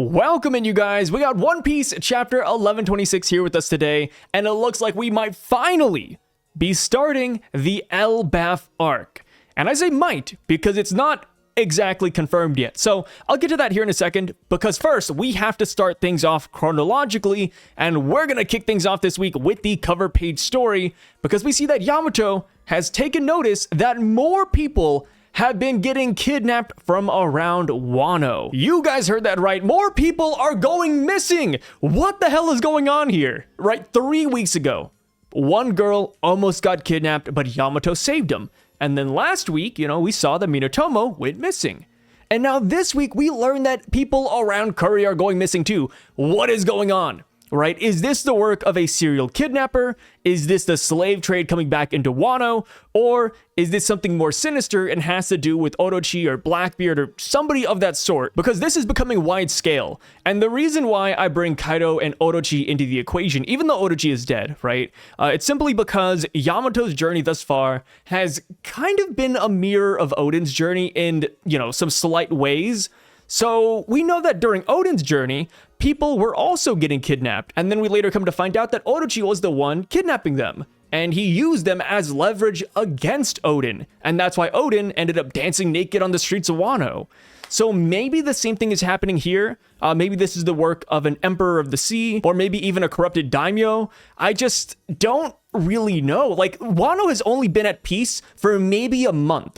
Welcome in, you guys. We got One Piece chapter 1126 here with us today, and it looks like we might finally be starting the Elbaf arc. And I say might because it's not exactly confirmed yet. So I'll get to that here in a second, because first we have to start things off chronologically, and we're gonna kick things off this week with the cover page story, because we see that Yamato has taken notice that more people have been getting kidnapped from around Wano. You guys heard that right. More people are going missing. What the hell is going on here? Right, 3 weeks ago, one girl almost got kidnapped, but Yamato saved him. And then last week, we saw that Minatomo went missing. And now this week, we learned that people around Curry are going missing too. What is going on? Right? Is this the work of a serial kidnapper? Is this the slave trade coming back into Wano? Or is this something more sinister and has to do with Orochi or Blackbeard or somebody of that sort? Because this is becoming wide scale. And the reason why I bring Kaido and Orochi into the equation, even though Orochi is dead, right? It's simply because Yamato's journey thus far has kind of been a mirror of Oden's journey in, some slight ways. So we know that during Oden's journey, people were also getting kidnapped. And then we later come to find out that Orochi was the one kidnapping them. And he used them as leverage against Oden. And that's why Oden ended up dancing naked on the streets of Wano. So maybe the same thing is happening here. Maybe this is the work of an emperor of the sea, or maybe even a corrupted daimyo. I just don't really know. Like, Wano has only been at peace for maybe a month,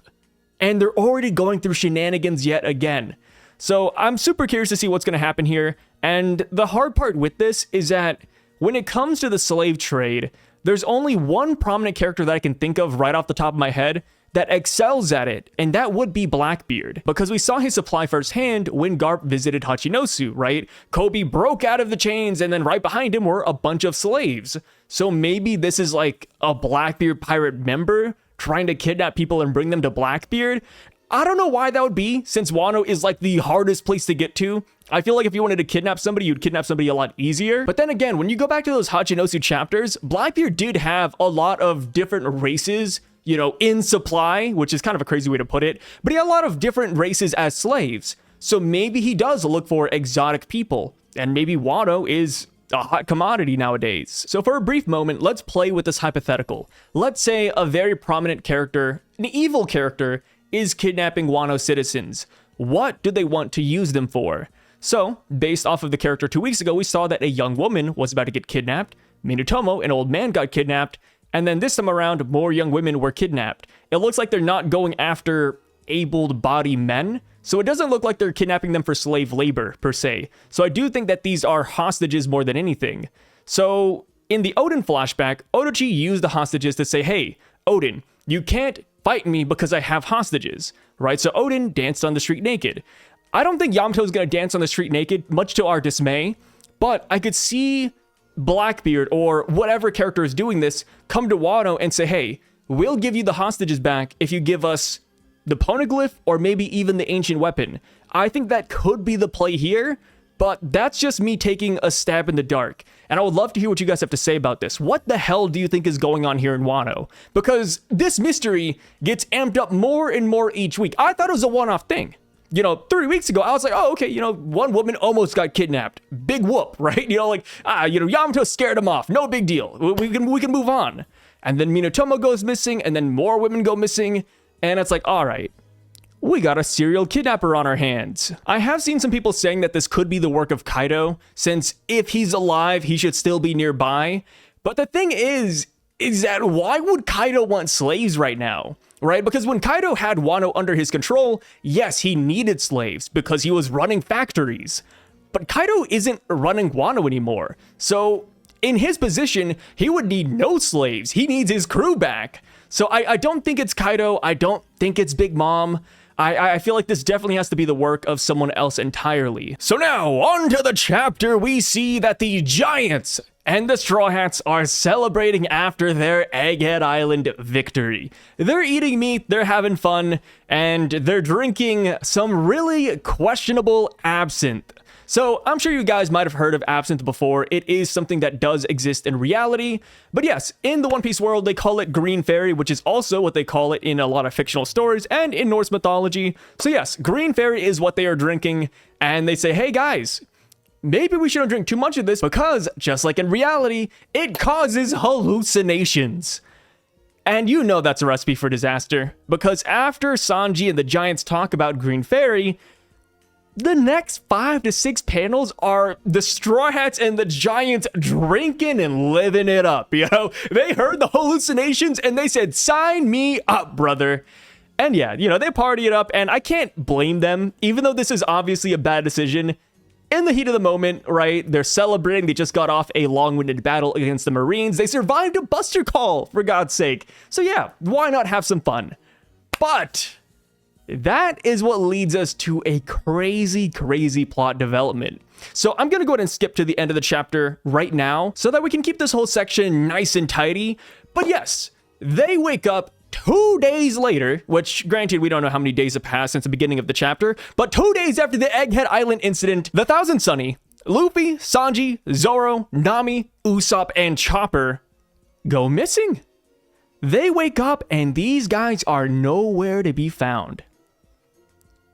and they're already going through shenanigans yet again. So I'm super curious to see what's going to happen here. And the hard part with this is that when it comes to the slave trade, there's only one prominent character that I can think of right off the top of my head that excels at it, and that would be Blackbeard. Because we saw his supply firsthand when Garp visited Hachinosu, right? Kobe broke out of the chains, and then right behind him were a bunch of slaves. So maybe this is like a Blackbeard pirate member trying to kidnap people and bring them to Blackbeard. I don't know why that would be, since Wano is like the hardest place to get to. I feel like if you wanted to kidnap somebody, you'd kidnap somebody a lot easier. But then again, when you go back to those Hachinosu chapters, Blackbeard did have a lot of different races, in supply, which is kind of a crazy way to put it. But he had a lot of different races as slaves. So maybe he does look for exotic people. And maybe Wano is a hot commodity nowadays. So for a brief moment, let's play with this hypothetical. Let's say a very prominent character, an evil character, is kidnapping Wano citizens. What do they want to use them for? So, based off of the character 2 weeks ago, we saw that a young woman was about to get kidnapped, Minatomo, an old man, got kidnapped, and then this time around, more young women were kidnapped. It looks like they're not going after able-bodied men, so it doesn't look like they're kidnapping them for slave labor, per se. So I do think that these are hostages more than anything. So, in the Oden flashback, Orochi used the hostages to say, hey, Oden, you can't fight me because I have hostages, right? So Oden danced on the street naked. I don't think Yamato's gonna dance on the street naked, much to our dismay, but I could see Blackbeard or whatever character is doing this come to Wano and say, hey, we'll give you the hostages back if you give us the poneglyph or maybe even the ancient weapon. I think that could be the play here, but that's just me taking a stab in the dark. And I would love to hear what you guys have to say about this. What the hell do you think is going on here in Wano? Because this mystery gets amped up more and more each week. I thought it was a one-off thing. 3 weeks ago, I was like, oh, okay, one woman almost got kidnapped. Big whoop, right? Yamato scared him off. No big deal. We can move on. And then Minatomo goes missing, and then more women go missing. And it's like, all right, we got a serial kidnapper on our hands. I have seen some people saying that this could be the work of Kaido, since if he's alive, he should still be nearby. But the thing is that why would Kaido want slaves right now? Right? Because when Kaido had Wano under his control, yes, he needed slaves because he was running factories. But Kaido isn't running Wano anymore. So in his position, he would need no slaves. He needs his crew back. So I don't think it's Kaido. I don't think it's Big Mom. I feel like this definitely has to be the work of someone else entirely. So now, on to the chapter, we see that the Giants and the Strawhats are celebrating after their Egghead Island victory. They're eating meat, they're having fun, and they're drinking some really questionable absinthe. So I'm sure you guys might have heard of absinthe before. It is something that does exist in reality. But yes, in the One Piece world, they call it green fairy, which is also what they call it in a lot of fictional stories and in Norse mythology. So yes, green fairy is what they are drinking. And they say, hey guys, maybe we shouldn't drink too much of this because, just like in reality, it causes hallucinations. And you know that's a recipe for disaster, because after Sanji and the Giants talk about Green Fairy, the next 5 to 6 panels are the Straw Hats and the Giants drinking and living it up, you know? They heard the hallucinations and they said, sign me up, brother. And yeah, you know, they party it up, and I can't blame them, even though this is obviously a bad decision. In the heat of the moment, right, they're celebrating. They just got off a long-winded battle against the Marines. They survived a Buster Call, for God's sake. So yeah, why not have some fun? But that is what leads us to a crazy, crazy plot development. So I'm going to go ahead and skip to the end of the chapter right now so that we can keep this whole section nice and tidy. But yes, they wake up 2 days later, which granted, we don't know how many days have passed since the beginning of the chapter, but 2 days after the Egghead Island incident, the Thousand Sunny, Luffy, Sanji, Zoro, Nami, Usopp, and Chopper go missing. They wake up and these guys are nowhere to be found.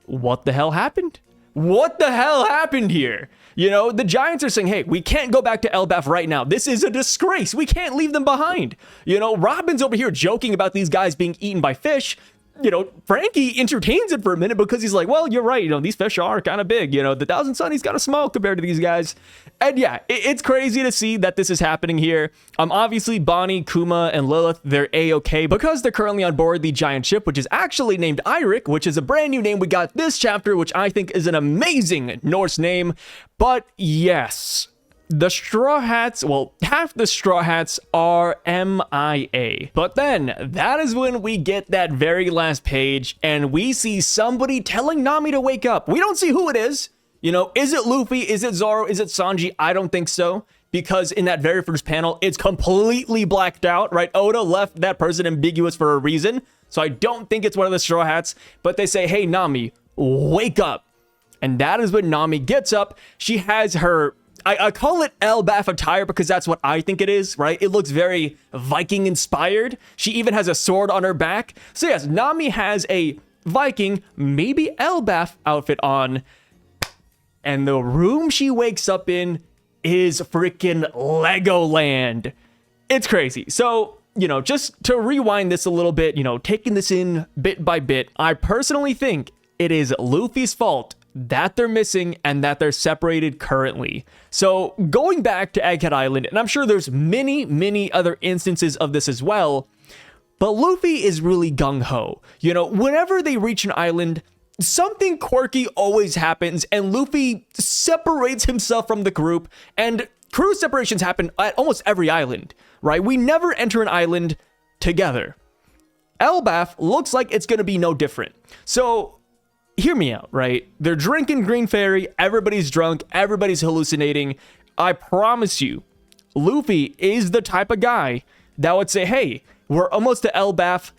What the hell happened? What the hell happened here? You know, the Giants are saying, hey, we can't go back to Elbaf right now. This is a disgrace. We can't leave them behind. You know, Robin's over here joking about these guys being eaten by fish. You know, Frankie entertains it for a minute because he's like, well, you're right. You know, these fish are kind of big. You know, the Thousand Sunny's kind of small compared to these guys. And yeah, it's crazy to see that this is happening here. Obviously, Bonnie, Kuma, and Lilith, they're A-okay because they're currently on board the giant ship, which is actually named Eirik, which is a brand new name we got this chapter, which I think is an amazing Norse name. But yes, the Straw Hats, well, half the Straw Hats are MIA. But then, that is when we get that very last page, and we see somebody telling Nami to wake up. We don't see who it is. You know, is it Luffy? Is it Zoro? Is it Sanji? I don't think so, because in that very first panel, it's completely blacked out, right? Oda left that person ambiguous for a reason, so I don't think it's one of the Straw Hats, but they say, hey, Nami, wake up. And that is when Nami gets up. She has her, I call it Elbaf attire because that's what I think it is, right? It looks very Viking inspired. She even has a sword on her back. So yes, Nami has a Viking, maybe Elbaf outfit on. And the room she wakes up in is freaking Legoland. It's crazy. So, you know, just to rewind this a little bit, you know, taking this in bit by bit, I personally think it is Luffy's fault that they're missing and that they're separated currently. So going back to Egghead Island, and I'm sure there's many other instances of this as well, but Luffy is really gung-ho. You know, whenever they reach an island, something quirky always happens, and Luffy separates himself from the group, and crew separations happen at almost every island, right? We never enter an island together. Elbaf looks like it's gonna be no different. So hear me out, right? They're drinking Green Fairy, everybody's drunk, everybody's hallucinating. I promise you, Luffy is the type of guy that would say, hey, we're almost to Elbaf,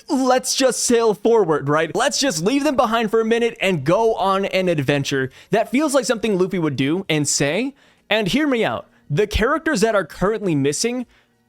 let's just sail forward, right? Let's just leave them behind for a minute and go on an adventure. That feels like something Luffy would do and say. And hear me out, the characters that are currently missing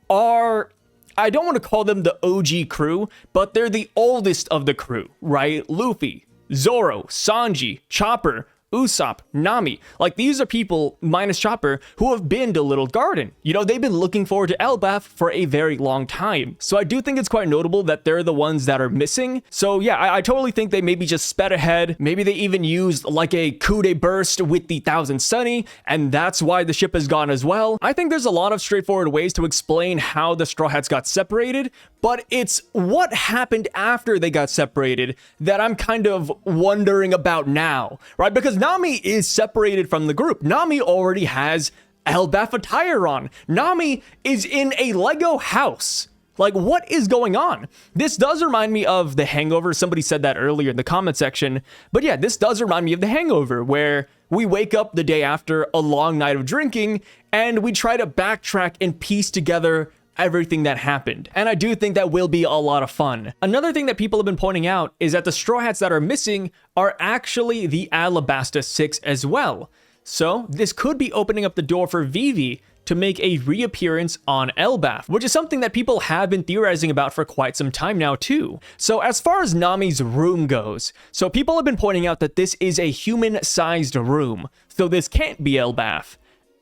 are, I don't want to call them the OG crew, but they're the oldest of the crew, right? Luffy, Zoro, Sanji, Chopper, Usopp, Nami. Like, these are people, minus Chopper, who have been to Little Garden. You know, they've been looking forward to Elbaf for a very long time. So I do think it's quite notable that they're the ones that are missing. So yeah, I totally think they maybe just sped ahead. Maybe they even used like a coup de burst with the Thousand Sunny, and that's why the ship is gone as well. I think there's a lot of straightforward ways to explain how the Straw Hats got separated, but it's what happened after they got separated that I'm kind of wondering about now, right? Because Nami is separated from the group. Nami already has Elbaf attire on. Nami is in a Lego house. Like, what is going on? This does remind me of The Hangover. Somebody said that earlier in the comment section. But yeah, this does remind me of The Hangover, where we wake up the day after a long night of drinking and we try to backtrack and piece together everything that happened. And I do think that will be a lot of fun. Another thing that people have been pointing out is that the Straw Hats that are missing are actually the Alabasta 6 as well. So this could be opening up the door for Vivi to make a reappearance on Elbaf, which is something that people have been theorizing about for quite some time now too. So as far as Nami's room goes, so people have been pointing out that this is a human-sized room, so this can't be Elbaf.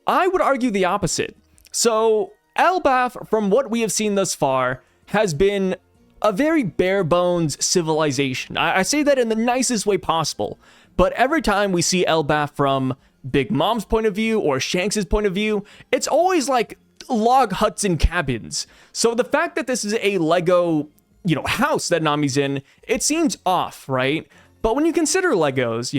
I would argue the opposite. So Elbaf, from what we have seen thus far, has been a very bare bones civilization. I say that in the nicest way possible, but every time we see Elbaf from Big Mom's point of view or Shanks' point of view, it's always like log huts and cabins. So the fact that this is a Lego, house that Nami's in, it seems off, right? But when you consider Legos,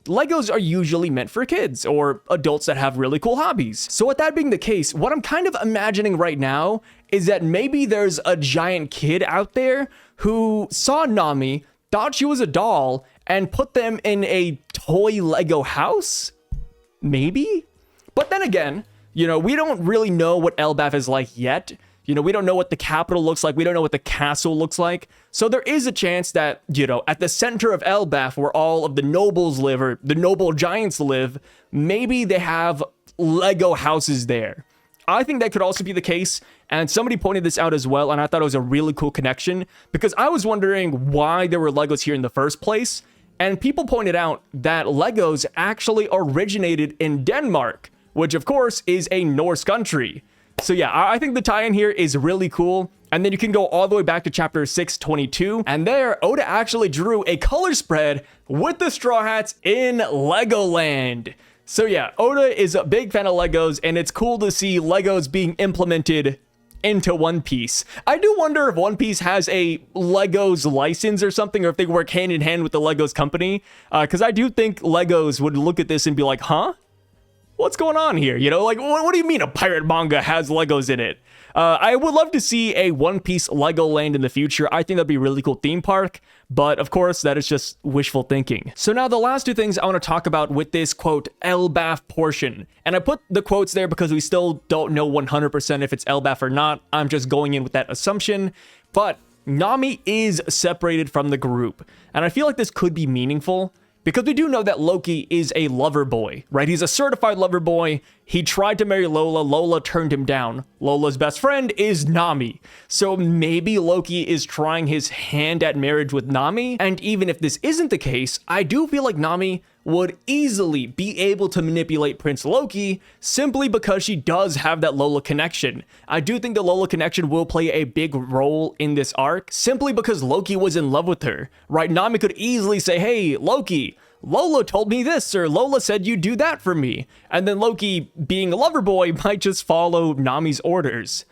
Legos are usually meant for kids or adults that have really cool hobbies. So with that being the case, what I'm kind of imagining right now is that maybe there's a giant kid out there who saw Nami, thought she was a doll, and put them in a toy Lego house? Maybe? But then again, we don't really know what Elbaf is like yet. We don't know what the capital looks like. We don't know what the castle looks like. So there is a chance that, at the center of Elbaf, where all of the nobles live, or the noble giants live, maybe they have Lego houses there. I think that could also be the case, and somebody pointed this out as well, and I thought it was a really cool connection, because I was wondering why there were Legos here in the first place, and people pointed out that Legos actually originated in Denmark, which of course is a Norse country. So yeah, I think the tie-in here is really cool. And then you can go all the way back to chapter 622. And there, Oda actually drew a color spread with the Straw Hats in Legoland. So yeah, Oda is a big fan of Legos, and it's cool to see Legos being implemented into One Piece. I do wonder if One Piece has a Legos license or something, or if they work hand in hand with the Legos company. Because I do think Legos would look at this and be like, huh? What's going on here? What do you mean a pirate manga has Legos in it? I would love to see a One Piece Legoland in the future. I think that'd be a really cool theme park, but of course, that is just wishful thinking. So now the last two things I want to talk about with this, quote, Elbaf portion. And I put the quotes there because we still don't know 100% if it's Elbaf or not. I'm just going in with that assumption. But Nami is separated from the group, and I feel like this could be meaningful, because we do know that Loki is a lover boy, right? He's a certified lover boy. He tried to marry Lola. Lola turned him down. Lola's best friend is Nami. So maybe Loki is trying his hand at marriage with Nami. And even if this isn't the case, I do feel like Nami would easily be able to manipulate Prince Loki simply because she does have that Lola connection. I do think the Lola connection will play a big role in this arc simply because Loki was in love with her, right? Nami could easily say, hey, Loki, Lola told me this, or Lola said you do that for me. And then Loki, being a lover boy, might just follow Nami's orders.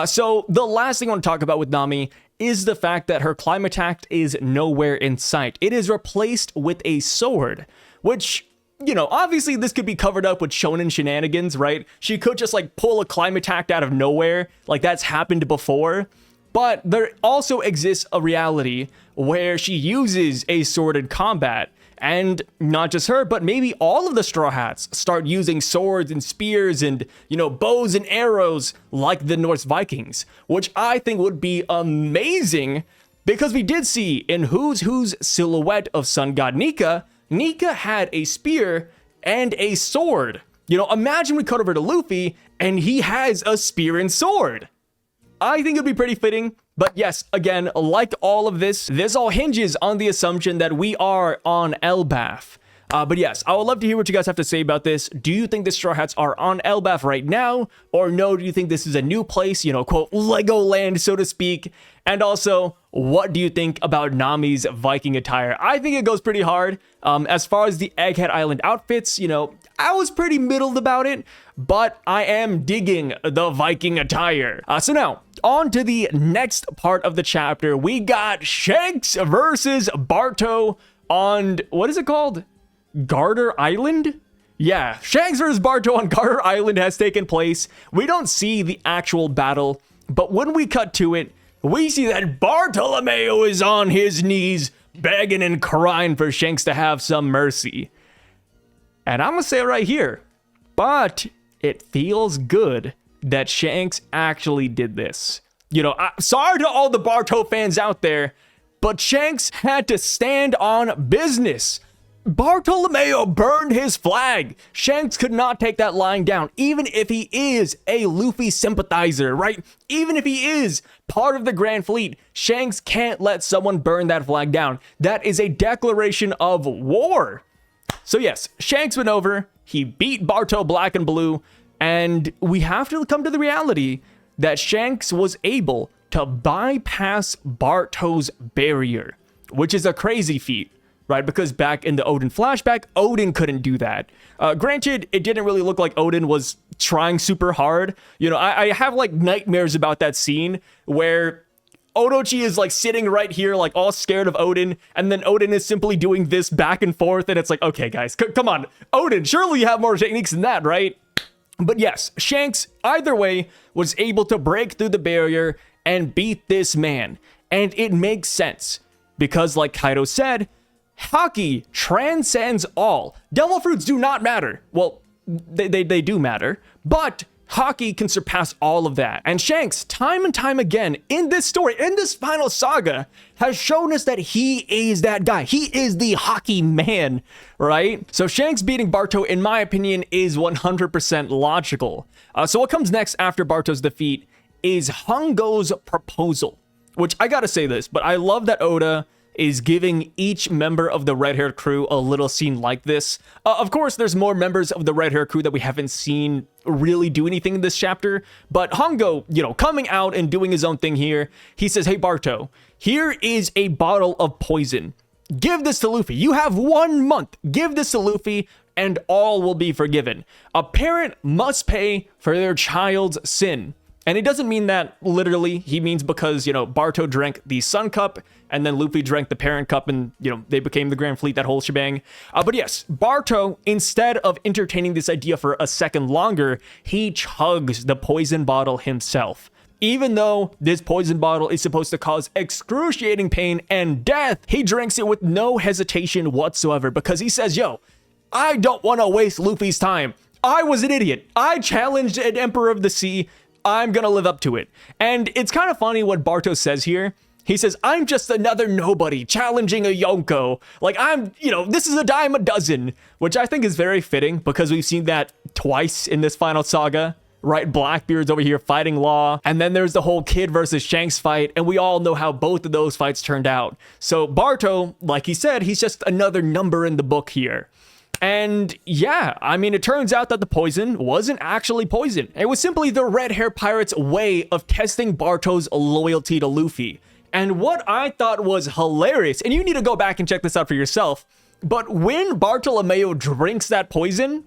So the last thing I want to talk about with Nami is the fact that her climate act is nowhere in sight. It is replaced with a sword, which, obviously this could be covered up with shonen shenanigans, right? She could just pull a climate act out of nowhere, like that's happened before. But there also exists a reality where she uses a sword in combat. And not just her, but maybe all of the Straw Hats start using swords and spears and, bows and arrows like the Norse Vikings, which I think would be amazing, because we did see in Who's Who's silhouette of Sun God Nika, Nika had a spear and a sword. Imagine we cut over to Luffy and he has a spear and sword. I think it'd be pretty fitting. But yes, again, like all of this all hinges on the assumption that we are on Elbaf. But yes, I would love to hear what you guys have to say about this. Do you think the Straw Hats are on Elbaf right now? Or no, do you think this is a new place, quote, Legoland, so to speak? And also, what do you think about Nami's Viking attire? I think it goes pretty hard. As far as the Egghead Island outfits, I was pretty middled about it, but I am digging the Viking attire. So now, on to the next part of the chapter. We got Shanks versus Barto on, what is it called? Garter Island? Yeah, Shanks versus Barto on Garter Island has taken place. We don't see the actual battle, but when we cut to it, we see that Bartolomeo is on his knees, begging and crying for Shanks to have some mercy. And I'm gonna say it right here, but it feels good that Shanks actually did this. Sorry to all the Barto fans out there, but Shanks had to stand on business. Bartolomeo burned his flag. Shanks could not take that lying down, even if he is a Luffy sympathizer, right? Even if he is part of the Grand Fleet, Shanks can't let someone burn that flag down. That is a declaration of war. So yes, Shanks went over, he beat Barto Black and Blue, and we have to come to the reality that Shanks was able to bypass Barto's barrier, which is a crazy feat. Right, because back in the Odin flashback, Odin couldn't do that. Granted, it didn't really look like Odin was trying super hard. You know, I have like nightmares about that scene where Odochi is like sitting right here, like all scared of Odin, and then Odin is simply doing this back and forth, and it's like, okay, guys, come on, Odin, surely you have more techniques than that, right? But yes, Shanks, either way, was able to break through the barrier and beat this man. And it makes sense, because like Kaido said, Haki transcends all. Devil fruits do not matter. Well, they do matter, but Haki can surpass all of that. And Shanks, time and time again, in this story, in this final saga, has shown us that he is that guy. He is the Haki man, right? So Shanks beating Barto, in my opinion, is 100% logical. So what comes next after Barto's defeat is Hongo's proposal, which I gotta say this, but I love that Oda is giving each member of the Red Hair crew a little scene like this. Of course, there's more members of the Red Hair crew that we haven't seen really do anything in this chapter, but Hongo, you know, coming out and doing his own thing here, he says, hey, Barto, here is a bottle of poison. Give this to Luffy. You have 1 month. Give this to Luffy, and all will be forgiven. A parent must pay for their child's sin. And it doesn't mean that literally. He means because, you know, Barto drank the Sun Cup, and then Luffy drank the Parent Cup, and, you know, they became the Grand Fleet, that whole shebang. But yes, Barto, instead of entertaining this idea for a second longer, he chugs the poison bottle himself. Even though this poison bottle is supposed to cause excruciating pain and death, he drinks it with no hesitation whatsoever, because he says, yo, I don't want to waste Luffy's time. I was an idiot. I challenged an Emperor of the Sea. I'm gonna live up to it. And it's kind of funny what Barto says here. He says, I'm just another nobody challenging a Yonko. Like, you know, this is a dime a dozen, which I think is very fitting because we've seen that twice in this final saga, right? Blackbeard's over here fighting Law, and then there's the whole Kid versus Shanks fight, and we all know how both of those fights turned out. So Barto, like he said, he's just another number in the book here. And yeah, I mean, it turns out that the poison wasn't actually poison. It was simply the Red Hair Pirates' way of testing Barto's loyalty to Luffy. And what I thought was hilarious, and you need to go back and check this out for yourself, but when Bartolomeo drinks that poison,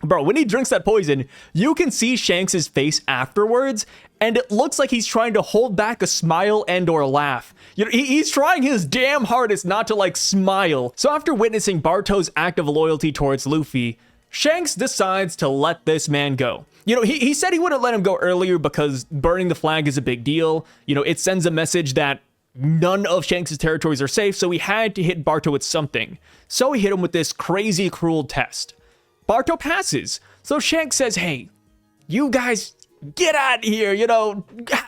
bro, when he drinks that poison, you can see Shanks' face afterwards, and it looks like he's trying to hold back a smile and or laugh. You know, he's trying his damn hardest not to like smile. So after witnessing Barto's act of loyalty towards Luffy, Shanks decides to let this man go. You know, he said he wouldn't let him go earlier because burning the flag is a big deal. You know, it sends a message that none of Shanks' territories are safe, so he had to hit Barto with something. So he hit him with this crazy cruel test. Barto passes. So Shanks says, hey, you guys get out of here, you know,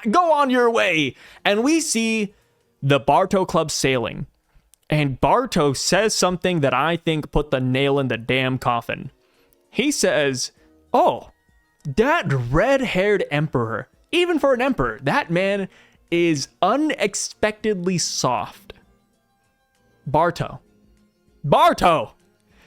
go on your way. And we see the Barto Club sailing. And Barto says something that I think put the nail in the damn coffin. He says, oh, that red-haired emperor, even for an emperor, that man is unexpectedly soft. Barto,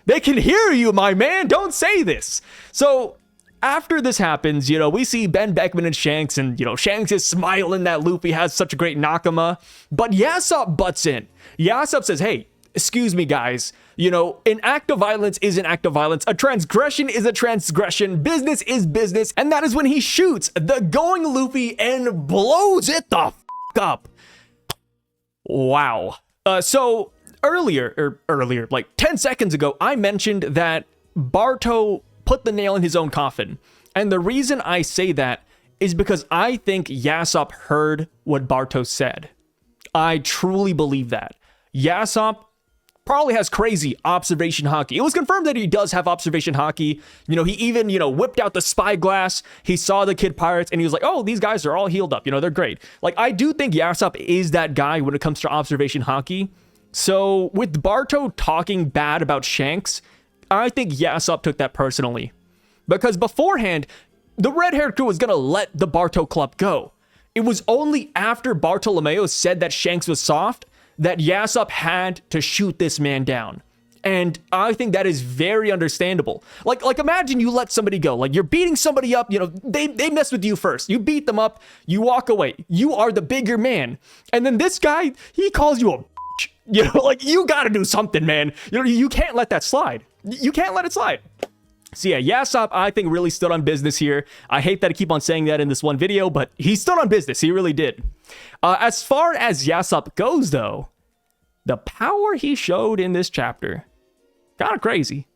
they can hear you, my man. Don't say this. So after this happens, you know, we see Ben Beckman and Shanks, and, you know, Shanks is smiling that Luffy has such a great Nakama, but Yassop butts in. Yassop says, hey, excuse me, guys. You know, an act of violence is an act of violence. A transgression is a transgression. Business is business. And that is when he shoots the going Luffy and blows it the f*** up. Wow. So earlier, like 10 seconds ago, I mentioned that Barto put the nail in his own coffin. And the reason I say that is because I think Yassop heard what Barto said. I truly believe that. Yassop probably has crazy observation haki. It was confirmed that he does have observation haki. You know, he even, you know, whipped out the spyglass. He saw the kid pirates and he was like, oh, these guys are all healed up. You know, they're great. Like, I do think Yassop is that guy when it comes to observation haki. So with Barto talking bad about Shanks, I think Yassop took that personally. Because beforehand, the red-haired crew was going to let the Barto Club go. It was only after Bartolomeo said that Shanks was soft that Yassop had to shoot this man down. And I think that is very understandable. Like imagine you let somebody go. Like, you're beating somebody up, you know, they mess with you first. You beat them up, you walk away. You are the bigger man. And then this guy, he calls you a bitch. You know, like, you gotta do something, man. You know, you can't let that slide. You can't let it slide. So yeah, Yassop, I think, really stood on business here. I hate that I keep on saying that in this one video, but he stood on business. He really did. As far as Yassop goes, though, the power he showed in this chapter, kind of crazy.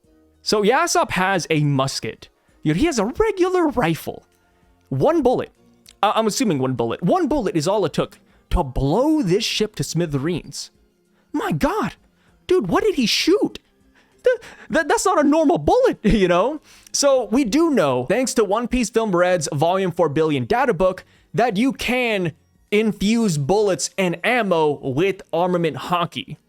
So Yassop has a musket. You know, he has a regular rifle. One bullet. I'm assuming one bullet. One bullet is all it took to blow this ship to smithereens. My God. Dude, what did he shoot? That's not a normal bullet, you know? So we do know, thanks to One Piece Film Red's Volume 4 Billion data book, that you can infuse bullets and ammo with armament hockey.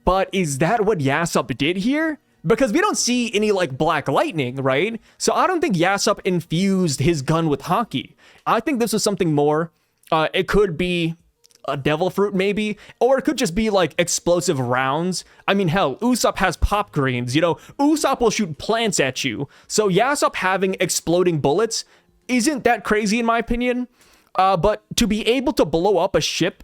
But is that what Yassop did here? Because we don't see any, like, black lightning, right? So I don't think Yassop infused his gun with hockey. I think this was something more. It could be a devil fruit, maybe, or it could just be like explosive rounds. I mean, hell, Usopp has pop greens, you know, Usopp will shoot plants at you. So Yassop having exploding bullets isn't that crazy in my opinion. But to be able to blow up a ship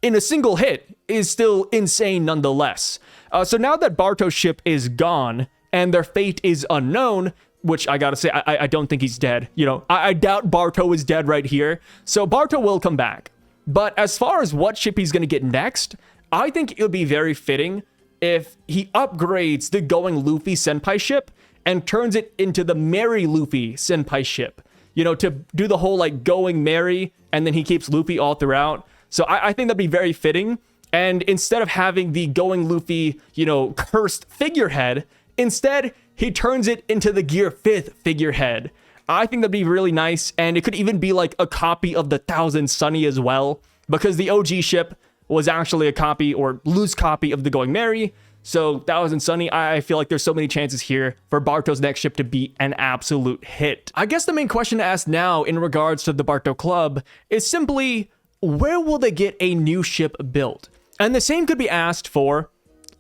in a single hit is still insane nonetheless. So now that Barto's ship is gone and their fate is unknown, which I gotta say, I don't think he's dead. You know, I doubt Barto is dead right here. So Barto will come back. But as far as what ship he's going to get next, I think it would be very fitting if he upgrades the Going Luffy Senpai ship and turns it into the Merry Luffy Senpai ship. You know, to do the whole, like, going merry, and then he keeps Luffy all throughout. So I think that'd be very fitting. And instead of having the Going Luffy, you know, cursed figurehead, instead, he turns it into the Gear 5th figurehead. I think that'd be really nice, and it could even be like a copy of the Thousand Sunny as well, because the OG ship was actually a copy or loose copy of the Going Merry. So Thousand Sunny, I feel like there's so many chances here for Barto's next ship to be an absolute hit. I guess the main question to ask now in regards to the Barto Club is simply, where will they get a new ship built? And the same could be asked for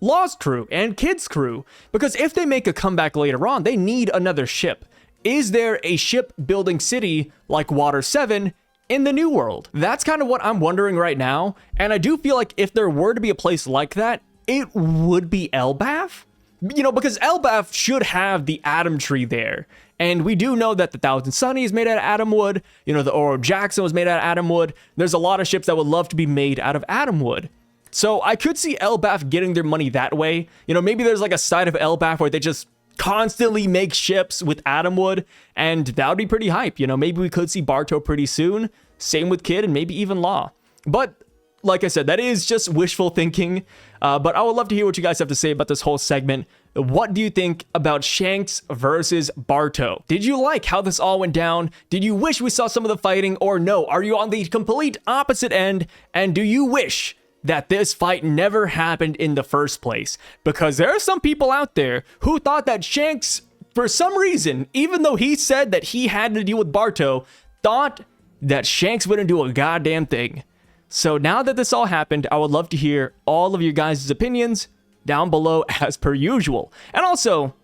Law's crew and Kid's crew, because if they make a comeback later on, they need another ship. Is there a shipbuilding city like Water 7 in the New World? That's kind of what I'm wondering right now, and I do feel like if there were to be a place like that, it would be Elbaf. You know, because Elbaf should have the Atom Tree there, and we do know that the Thousand Sunny is made out of atom wood, you know, the Oro Jackson was made out of atom wood. There's a lot of ships that would love to be made out of atom wood. So I could see Elbaf getting their money that way. You know, maybe there's like a side of Elbaf where they just constantly make ships with atom wood, and that would be pretty hype. You know, maybe we could see Barto pretty soon. Same with Kid and maybe even Law. But like I said, that is just wishful thinking. But I would love to hear what you guys have to say about this whole segment. What do you think about Shanks versus Barto? Did you like how this all went down? Did you wish we saw some of the fighting, or no? Are you on the complete opposite end? And do you wish that this fight never happened in the first place? Because there are some people out there who thought that Shanks, for some reason, even though he said that he had to deal with Barto, thought that Shanks wouldn't do a goddamn thing. So now that this all happened, I would love to hear all of your guys' opinions down below as per usual. And also,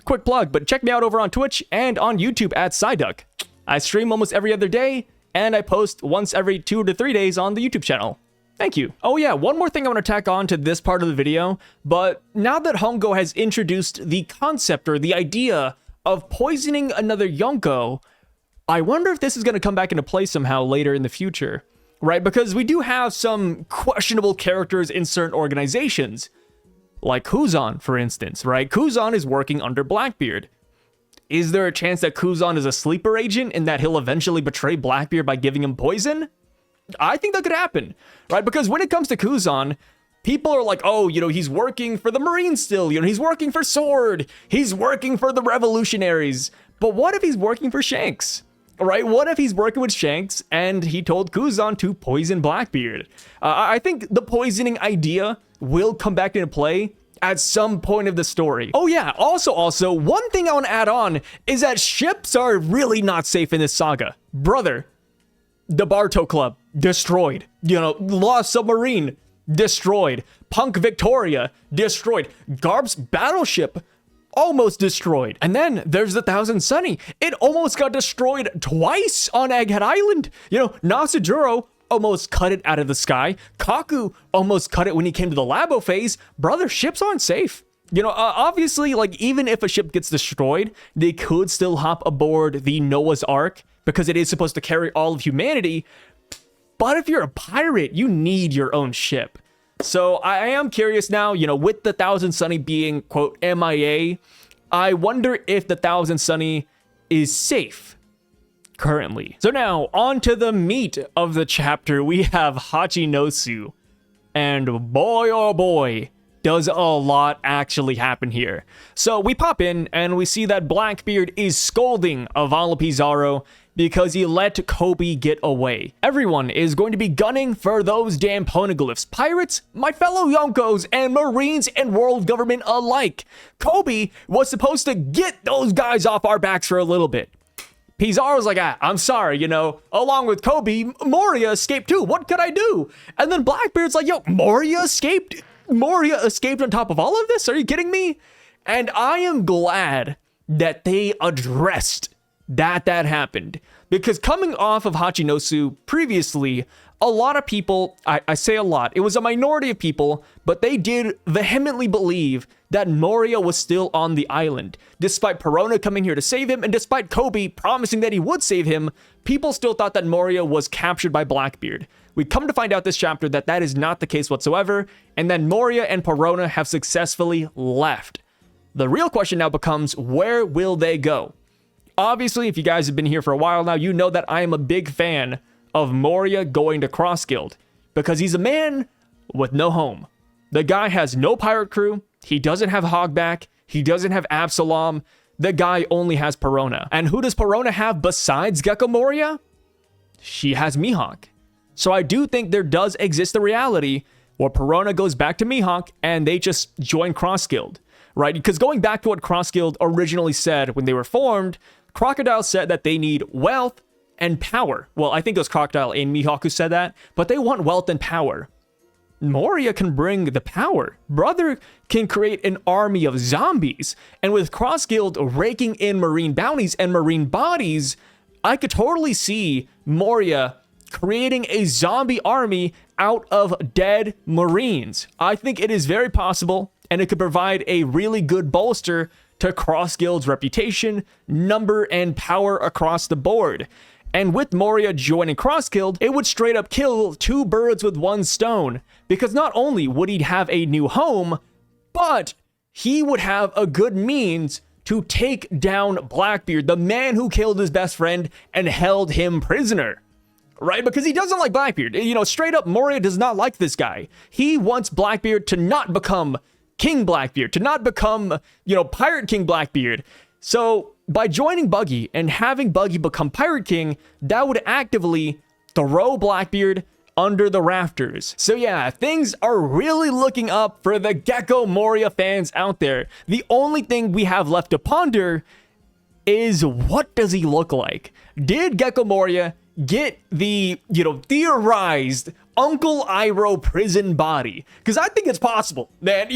quick plug, but check me out over on Twitch and on YouTube at Syvduck. I stream almost every other day, and I post once every 2 to 3 days on the YouTube channel. Thank you. Oh yeah, one more thing I want to tack on to this part of the video, but now that Hongo has introduced the concept or the idea of poisoning another Yonko, I wonder if this is going to come back into play somehow later in the future, right? Because we do have some questionable characters in certain organizations, like Kuzan, for instance, right? Kuzan is working under Blackbeard. Is there a chance that Kuzan is a sleeper agent and that he'll eventually betray Blackbeard by giving him poison? I think that could happen, right? Because when it comes to Kuzan, people are like, oh, you know, he's working for the Marines still, you know, he's working for Sword, he's working for the Revolutionaries. But what if he's working for Shanks? right? What if he's working with Shanks and he told Kuzan to poison Blackbeard? I think the poisoning idea will come back into play at some point of the story. Oh yeah, also, one thing I want to add on is that ships are really not safe in this saga. Brother, the Barto Club, destroyed. Lost Submarine, destroyed. Punk Victoria, destroyed. Garp's battleship, almost destroyed. And then there's the Thousand Sunny. It almost got destroyed twice on Egghead Island. Nasujuro almost cut it out of the sky. Kaku almost cut it when he came to the Labo phase. Brother, ships aren't safe. Obviously, like, even if a ship gets destroyed, they could still hop aboard the Noah's Ark because it is supposed to carry all of humanity. But if you're a pirate, you need your own ship. So I am curious now, with the Thousand Sunny being, quote, MIA, I wonder if the Thousand Sunny is safe currently. So now, on to the meat of the chapter. We have Hachinosu. And boy, oh boy, does a lot actually happen here. So we pop in and we see that Blackbeard is scolding Avala Pizarro because he let Kobe get away. Everyone is going to be gunning for those damn poneglyphs. Pirates, my fellow Yonkos, and Marines and world government alike. Kobe was supposed to get those guys off our backs for a little bit. Pizarro's like, I'm sorry, along with Kobe, Moria escaped too. What could I do? And then Blackbeard's like, yo, Moria escaped? Moria escaped on top of all of this? Are you kidding me? And I am glad that they addressed that happened. Because coming off of Hachinosu previously, a lot of people, I say a lot, it was a minority of people, but they did vehemently believe that Moria was still on the island. Despite Perona coming here to save him, and despite Kobe promising that he would save him, people still thought that Moria was captured by Blackbeard. We come to find out this chapter that that is not the case whatsoever, and that Moria and Perona have successfully left. The real question now becomes, where will they go? Obviously, if you guys have been here for a while now, you know that I am a big fan of Moria going to Cross Guild, because he's a man with no home. The guy has no pirate crew, he doesn't have Hogback, he doesn't have Absalom, the guy only has Perona. And who does Perona have besides Gecko Moria? She has Mihawk. So I do think there does exist the reality where Perona goes back to Mihawk and they just join Cross Guild, right? Because going back to what Cross Guild originally said when they were formed, Crocodile said that they need wealth and power. Well, I think it was Crocodile and Mihawk who said that, but they want wealth and power. Moria can bring the power. Brother can create an army of zombies. And with Cross Guild raking in marine bounties and marine bodies, I could totally see Moria creating a zombie army out of dead Marines. I think it is very possible, and it could provide a really good bolster to Cross Guild's reputation, number, and power across the board. And with Moria joining Cross Guild, it would straight up kill two birds with one stone, because not only would he have a new home, but he would have a good means to take down Blackbeard, the man who killed his best friend and held him prisoner. Right? Because he doesn't like Blackbeard. Straight up, Moria does not like this guy. He wants Blackbeard to not become King Blackbeard, to not become, Pirate King Blackbeard. So by joining Buggy and having Buggy become Pirate King, that would actively throw Blackbeard under the rafters. So yeah, things are really looking up for the Gecko Moria fans out there. The only thing we have left to ponder is, what does he look like? Did Gecko Moria get the, theorized Uncle Iroh prison body? Because I think it's possible that,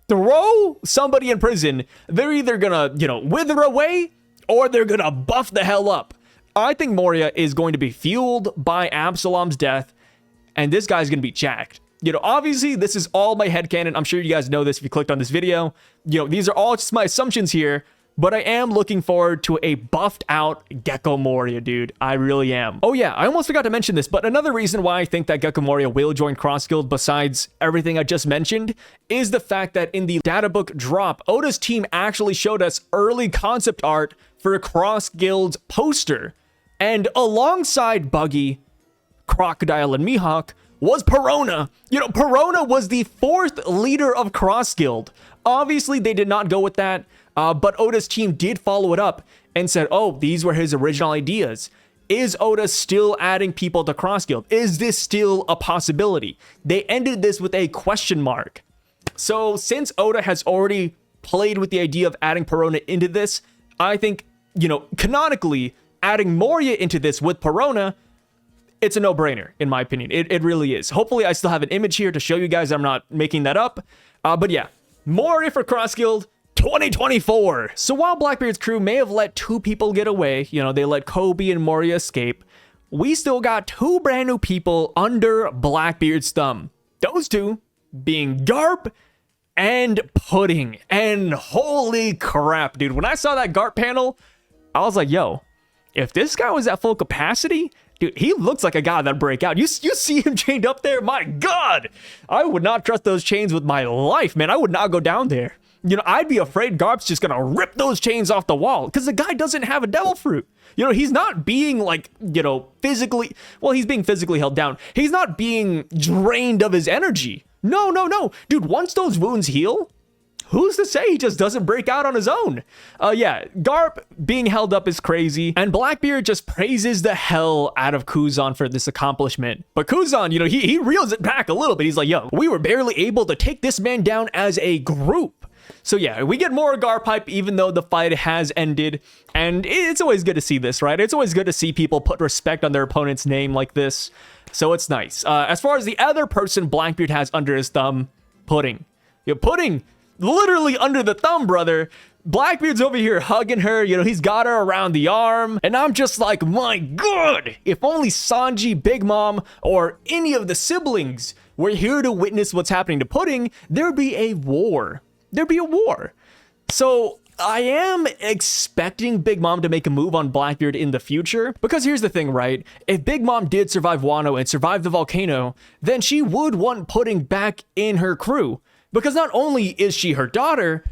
throw somebody in prison, they're either gonna, wither away, or they're gonna buff the hell up. I think Moria is going to be fueled by Absalom's death, and this guy's gonna be jacked. Obviously, this is all my headcanon. I'm sure you guys know this if you clicked on this video. These are all just my assumptions here. But I am looking forward to a buffed out Gecko Moria, dude. I really am. Oh yeah, I almost forgot to mention this, but another reason why I think that Gecko Moria will join Cross Guild, besides everything I just mentioned, is the fact that in the databook drop, Oda's team actually showed us early concept art for Cross Guild's poster. And alongside Buggy, Crocodile, and Mihawk was Perona. Perona was the fourth leader of Cross Guild. Obviously, they did not go with that. But Oda's team did follow it up and said, oh, these were his original ideas. Is Oda still adding people to Cross Guild? Is this still a possibility? They ended this with a question mark. So since Oda has already played with the idea of adding Perona into this, I think, canonically, adding Moria into this with Perona, it's a no-brainer, in my opinion. It really is. Hopefully, I still have an image here to show you guys I'm not making that up. But yeah, Moria for Cross Guild 2024. So while Blackbeard's crew may have let 2 people get away, they let Kobe and Moria escape, we still got 2 brand new people under Blackbeard's thumb. Those 2 being Garp and Pudding. And holy crap, dude. When I saw that Garp panel, I was like, yo, if this guy was at full capacity, dude, he looks like a guy that'd break out. You see him chained up there? My God, I would not trust those chains with my life, man. I would not go down there. I'd be afraid Garp's just gonna rip those chains off the wall because the guy doesn't have a devil fruit. He's not being physically, well, he's being physically held down. He's not being drained of his energy. No. Dude, once those wounds heal, who's to say he just doesn't break out on his own? Yeah, Garp being held up is crazy, and Blackbeard just praises the hell out of Kuzan for this accomplishment. But Kuzan, he reels it back a little bit. He's like, yo, we were barely able to take this man down as a group. So yeah, we get more Garp hype even though the fight has ended, and it's always good to see this, right? It's always good to see people put respect on their opponent's name like this, so it's nice. As far as the other person Blackbeard has under his thumb, Pudding. Pudding, literally under the thumb, brother. Blackbeard's over here hugging her, he's got her around the arm, and I'm just like, my God, if only Sanji, Big Mom, or any of the siblings were here to witness what's happening to Pudding, there'd be a war. There'd be a war. So I am expecting Big Mom to make a move on Blackbeard in the future, because here's the thing, right? If Big Mom did survive Wano and survive the volcano, then she would want Pudding back in her crew, because not only is she her daughter,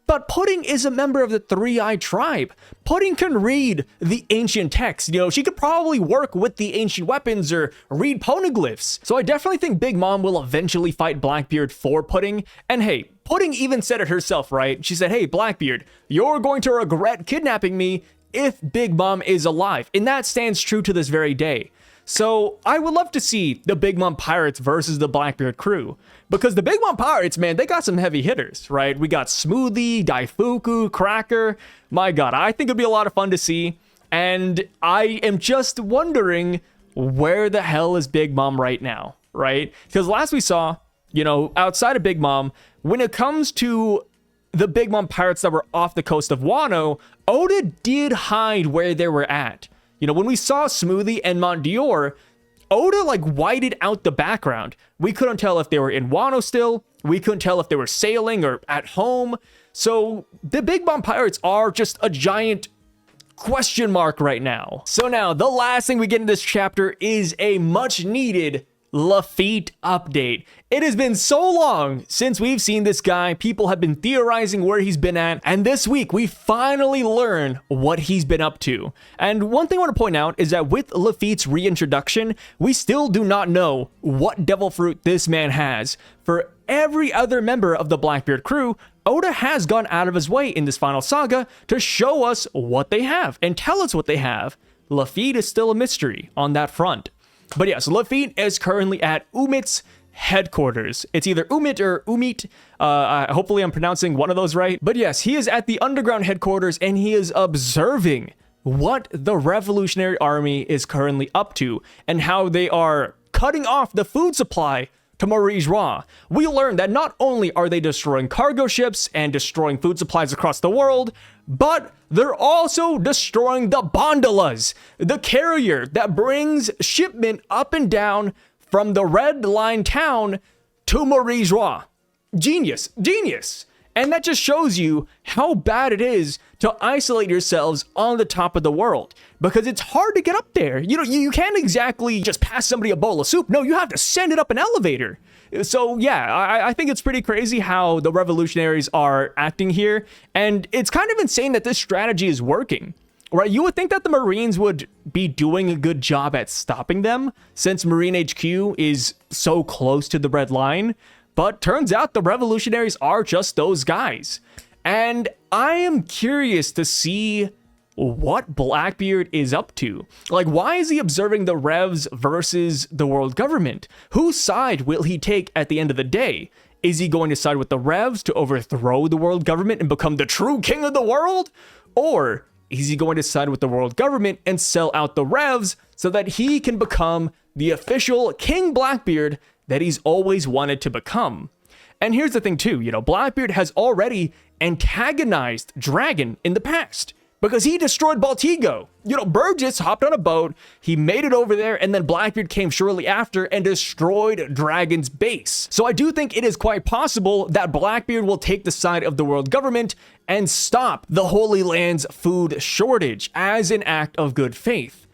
but Pudding is a member of the Three-Eyed Tribe. Pudding can read the ancient text. She could probably work with the ancient weapons or read poneglyphs. So I definitely think Big Mom will eventually fight Blackbeard for Pudding. And hey, Pudding even said it herself, right? She said, hey, Blackbeard, you're going to regret kidnapping me if Big Mom is alive. And that stands true to this very day. So I would love to see the Big Mom Pirates versus the Blackbeard crew, because the Big Mom Pirates, man, they got some heavy hitters, right? We got Smoothie, Daifuku, Cracker. My God, I think it'd be a lot of fun to see. And I am just wondering, where the hell is Big Mom right now, right? Because last we saw, outside of Big Mom, when it comes to the Big Mom Pirates that were off the coast of Wano, Oda did hide where they were at. When we saw Smoothie and Mont Dior, Oda whited out the background. We couldn't tell if they were in Wano still. We couldn't tell if they were sailing or at home. So the Big Mom Pirates are just a giant question mark right now. So now the last thing we get in this chapter is a much needed Lafitte update. It has been so long since we've seen this guy. People have been theorizing where he's been at, and this week we finally learn what he's been up to. And one thing I want to point out is that with Lafitte's reintroduction, we still do not know what devil fruit this man has. For every other member of the Blackbeard crew, Oda has gone out of his way in this final saga to show us what they have and tell us what they have. Lafitte is still a mystery on that front. But yes, Lafitte is currently at Umit's headquarters. It's either Umit or Umit. Hopefully I'm pronouncing one of those right. But yes, he is at the underground headquarters and he is observing what the Revolutionary Army is currently up to and how they are cutting off the food supply to Maurice Ra. We learned that not only are they destroying cargo ships and destroying food supplies across the world, but they're also destroying the Bondolas, the carrier that brings shipment up and down from the Red Line town to Maurice Ra. Genius. And that just shows you how bad it is to isolate yourselves on the top of the world, because it's hard to get up there. You can't exactly just pass somebody a bowl of soup. No, you have to send it up an elevator. So yeah, I think it's pretty crazy how the revolutionaries are acting here, and it's kind of insane that this strategy is working. Right, you would think that the Marines would be doing a good job at stopping them, since Marine HQ is so close to the Red Line, but turns out the revolutionaries are just those guys. And I am curious to see what Blackbeard is up to. Like, why is he observing the Revs versus the world government? Whose side will he take at the end of the day? Is he going to side with the Revs to overthrow the world government and become the true king of the world? Or is he going to side with the world government and sell out the Revs so that he can become the official King Blackbeard that he's always wanted to become? And here's the thing too, Blackbeard has already antagonized Dragon in the past because he destroyed Baltigo. Burgess hopped on a boat, he made it over there, and then Blackbeard came shortly after and destroyed Dragon's base. So I do think it is quite possible that Blackbeard will take the side of the world government and stop the Holy Land's food shortage as an act of good faith.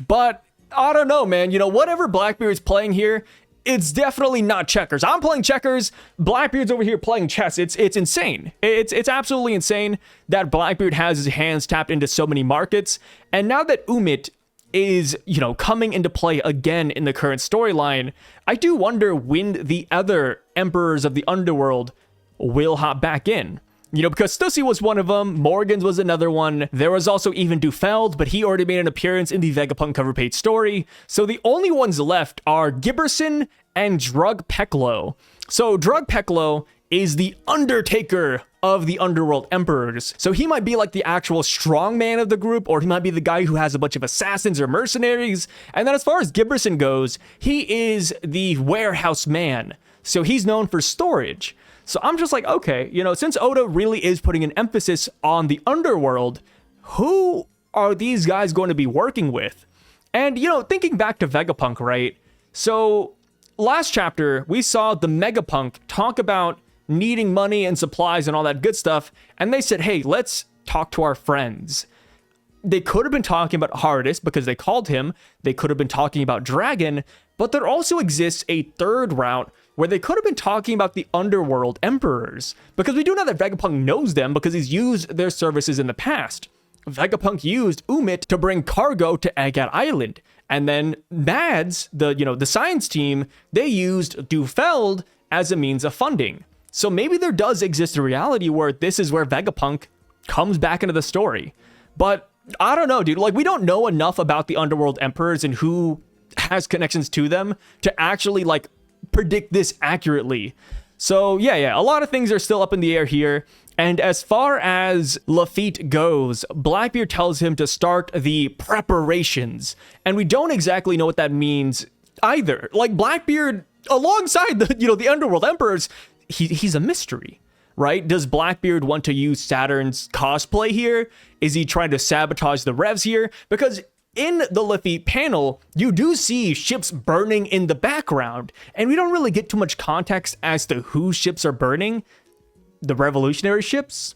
But I don't know, man. Whatever Blackbeard's playing here, it's definitely not checkers. I'm playing checkers. Blackbeard's over here playing chess. It's insane. It's absolutely insane that Blackbeard has his hands tapped into so many markets. And now that Umit is, coming into play again in the current storyline, I do wonder when the other emperors of the underworld will hop back in. Because Stussy was one of them, Morgan's was another one, there was also even Dufeld, but he already made an appearance in the Vegapunk cover page story, so the only ones left are Giberson and Drug Peklo. So Drug Peklo is the Undertaker of the Underworld Emperors, so he might be like the actual strongman of the group, or he might be the guy who has a bunch of assassins or mercenaries, and then as far as Giberson goes, he is the warehouse man, so he's known for storage. So I'm just like, okay, since Oda really is putting an emphasis on the underworld, who are these guys going to be working with? And, thinking back to Vegapunk, right? So last chapter, we saw the Megapunk talk about needing money and supplies and all that good stuff. And they said, hey, let's talk to our friends. They could have been talking about Hardest because they called him. They could have been talking about Dragon. But there also exists a third route where they could have been talking about the Underworld Emperors, because we do know that Vegapunk knows them because he's used their services in the past. Vegapunk used Umit to bring cargo to Agat Island, and then Mads, the science team, they used Dufeld as a means of funding. So maybe there does exist a reality where this is where Vegapunk comes back into the story. But I don't know, dude. Like, we don't know enough about the Underworld Emperors and who has connections to them to actually predict this accurately. So yeah, a lot of things are still up in the air here. And as far as Lafitte goes, Blackbeard tells him to start the preparations, and we don't exactly know what that means either. Like, Blackbeard, alongside the Underworld Emperors, he's a mystery, right? Does Blackbeard want to use Saturn's cosplay here? Is he trying to sabotage the Revs here? Because in the Lafitte panel, you do see ships burning in the background, and we don't really get too much context as to whose ships are burning. The revolutionary ships?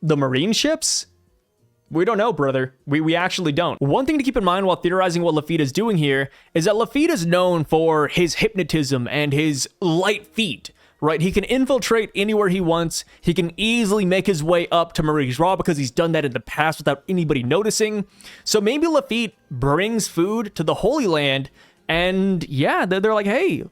The marine ships? We don't know, brother. We actually don't. One thing to keep in mind while theorizing what Lafitte is doing here is that Lafitte is known for his hypnotism and his light feet, right? He can infiltrate anywhere he wants. He can easily make his way up to Marie's Raw because he's done that in the past without anybody noticing. So maybe Lafitte brings food to the Holy Land, and yeah, they're like, hey,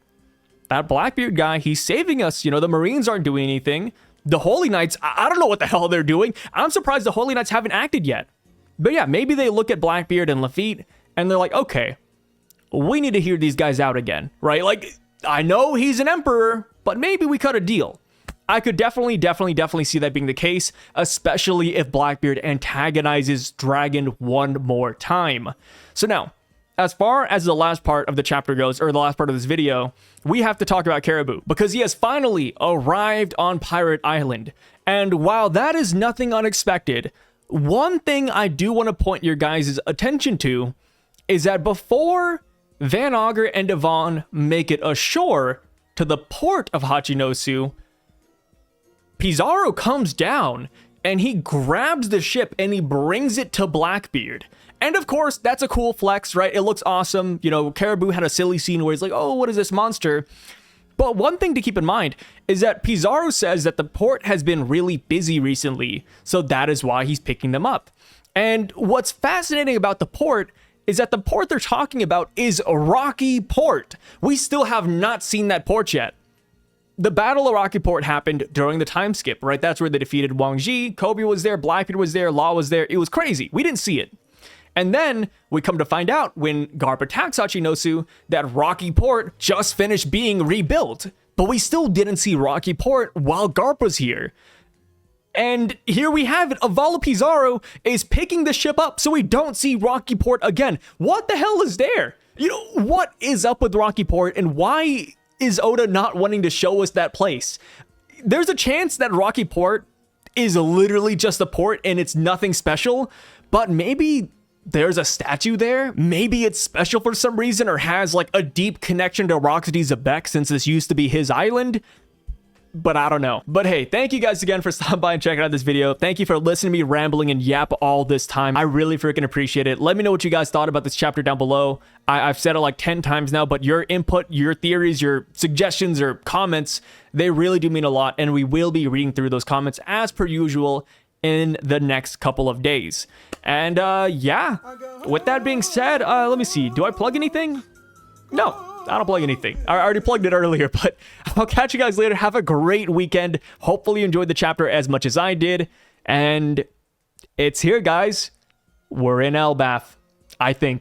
that Blackbeard guy, he's saving us. The Marines aren't doing anything. The Holy Knights, I don't know what the hell they're doing. I'm surprised the Holy Knights haven't acted yet. But yeah, maybe they look at Blackbeard and Lafitte, and they're like, okay, we need to hear these guys out again, right? Like, I know he's an emperor, but maybe we cut a deal. I could definitely see that being the case, especially if Blackbeard antagonizes Dragon one more time. So now, as far as the last part of the chapter goes, or the last part of this video, we have to talk about Caribou, because he has finally arrived on Pirate Island. And while that is nothing unexpected, one thing I do want to point your guys' attention to is that before Van Augur and Devon make it ashore to the port of Hachinosu, Pizarro comes down and he grabs the ship and he brings it to Blackbeard. And of course, that's a cool flex, right? It looks awesome. Caribou had a silly scene where he's like, oh, what is this monster? But one thing to keep in mind is that Pizarro says that the port has been really busy recently, so that is why he's picking them up. And what's fascinating about the port is that the port they're talking about is Rocky Port. We still have not seen that port yet. the Battle of Rocky Port happened during the time skip, right? That's where they defeated Wang Ji, Kobe was there, Blackbeard was there, Law was there. It was crazy. We didn't see it. And then we come to find out when Garp attacks Hachinosu that Rocky Port just finished being rebuilt. But we still didn't see Rocky Port while Garp was here. And here we have it. Avala Pizarro is picking the ship up so we don't see Rocky Port again. What the hell is there? You know, what is up with Rocky Port and why is Oda not wanting to show us that place? There's a chance that Rocky Port is literally just a port and it's nothing special, but maybe there's a statue there. Maybe it's special for some reason or has like a deep connection to Rocksteady Zebek since this used to be his island. But I don't know. But hey, thank you guys again for stopping by and checking out this video. Thank you for listening to me rambling and yap all this time. I really freaking appreciate it. Let me know what you guys thought about this chapter down below. I've said it like 10 times now, but your input, your theories, your suggestions or comments, they really do mean a lot. And we will be reading through those comments as per usual in the next couple of days. And yeah, with that being said, let me see. Do I plug anything? No. I don't plug anything. I already plugged it earlier, but I'll catch you guys later. Have a great weekend. Hopefully you enjoyed the chapter as much as I did. And it's here, guys. We're in Elbaf, I think.